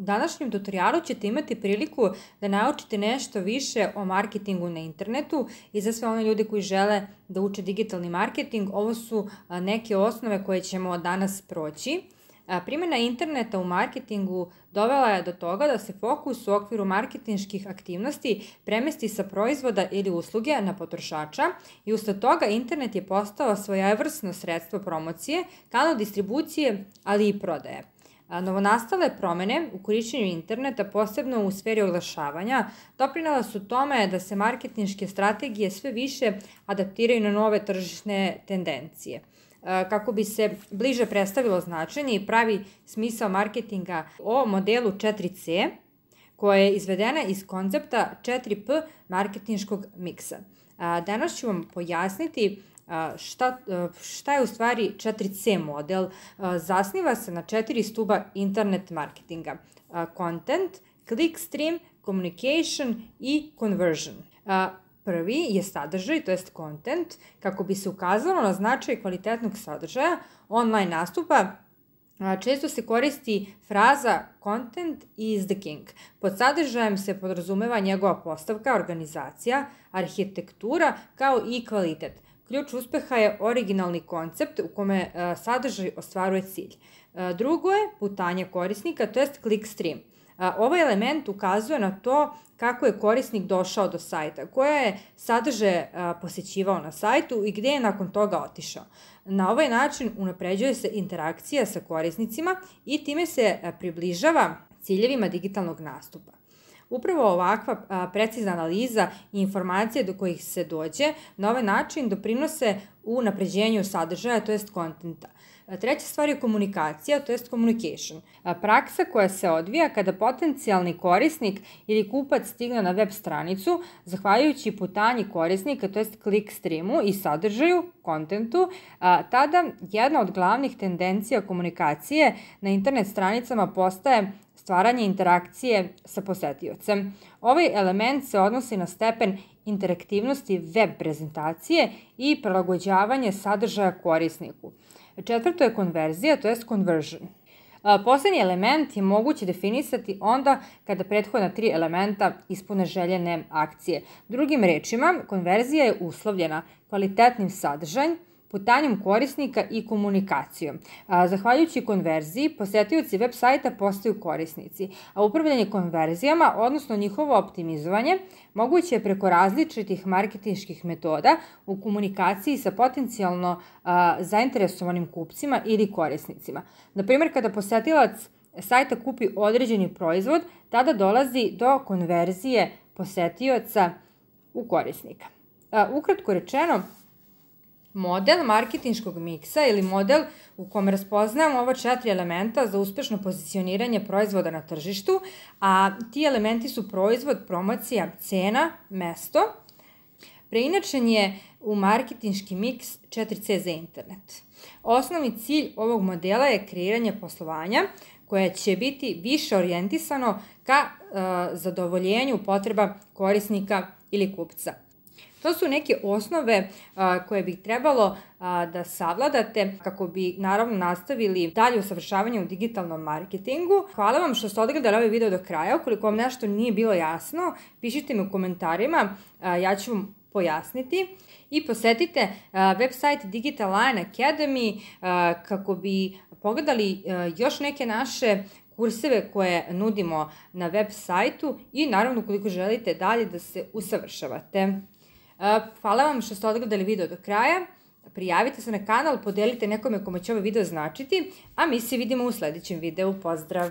današnjem tutorijalu ćete imati priliku da naučite nešto više o marketingu na internetu i za sve one ljude koji žele da uče digitalni marketing, ovo su neke osnove koje ćemo danas proći. Primjena interneta u marketingu dovela je do toga da se fokus u okviru marketinških aktivnosti premesti sa proizvoda ili usluge na potrošača i usled toga internet je postao svojevrsno sredstvo promocije, kanal distribucije, ali i prodaje. Novonastale promene u korišćenju interneta, posebno u sferi oglašavanja, doprinela su tome da se marketinške strategije sve više adaptiraju na nove tržišne tendencije. Kako bi se bliže predstavilo značenje i pravi smisao marketinga o modelu 4C, koja je izvedena iz koncepta 4P marketinškog miksa. Danas ću vam pojasniti šta je u stvari 4C model. Zasniva se na 4 stuba internet marketinga: content, clickstream, communication i conversion. Prvi je sadržaj, to jest content, kako bi se ukazalo na značaj kvalitetnog sadržaja online nastupa. Često se koristi fraza content is the king. Pod sadržajem se podrazumeva njegova postavka, organizacija, arhitektura kao i kvalitet. Ključ uspeha je originalni koncept u kome sadržaj ostvaruje cilj. Drugo je putanje korisnika, to jest clickstream. Ovaj element ukazuje na to kako je korisnik došao do sajta, koje je sadržaje posećivao na sajtu i gde je nakon toga otišao. Na ovaj način unapređuje se interakcija sa korisnicima i time se približava ciljevima digitalnog nastupa. Upravo ovakva precizna analiza i informacije do kojih se dođe na ovaj način doprinose u unapređenju sadržaja, to jest kontenta. Treća stvar je komunikacija, to jest communication. Praksa koja se odvija kada potencijalni korisnik ili kupac stigne na web stranicu, zahvaljujući putanji korisnika, to jest clickstreamu i sadržaju, kontentu, tada jedna od glavnih tendencija komunikacije na internet stranicama postaje stvaranje interakcije sa posetiocem. Ovaj element se odnosi na stepen interaktivnosti web prezentacije i prilagođavanje sadržaja korisniku. Četvrto je konverzija, to jest conversion. Poslednji element je moguće definisati onda kada prethodna 3 elementa ispune željene akcije. Drugim rečima, konverzija je uslovljena kvalitetnim sadržajem, putanjem korisnika i komunikacijom. Zahvaljujući konverziji, posetioci web sajta postaju korisnici, a upravljanje konverzijama, odnosno njihovo optimizovanje, moguće je preko različitih marketinških metoda u komunikaciji sa potencijalno zainteresovanim kupcima ili korisnicima. Naprimjer, kada posetilac sajta kupi određeni proizvod, tada dolazi do konverzije posetioca u korisnika. Ukratko rečeno, model marketinškog miksa ili model u kome raspoznajemo ova 4 elementa za uspešno pozicioniranje proizvoda na tržištu, a ti elementi su proizvod, promocija, cena, mesto, preinačen je u marketinški miks 4C za internet. Osnovni cilj ovog modela je kreiranje poslovanja koje će biti više orijentisano ka zadovoljenju potreba korisnika ili kupca. To su neke osnove koje bi trebalo da savladate kako bi naravno nastavili dalje usavršavanje u digitalnom marketingu. Hvala vam što ste odgledali ovaj video do kraja. Ukoliko vam nešto nije bilo jasno, pišite mi u komentarima, ja ću vam pojasniti. I posetite website Digital Lion Academy kako bi pogledali još neke naše kurseve koje nudimo na web sajtu i naravno ukoliko želite dalje da se usavršavate. Hvala vam što ste odgledali video do kraja, prijavite se na kanal, podelite nekome kome će ovaj video značiti, a mi se vidimo u sledećem videu. Pozdrav!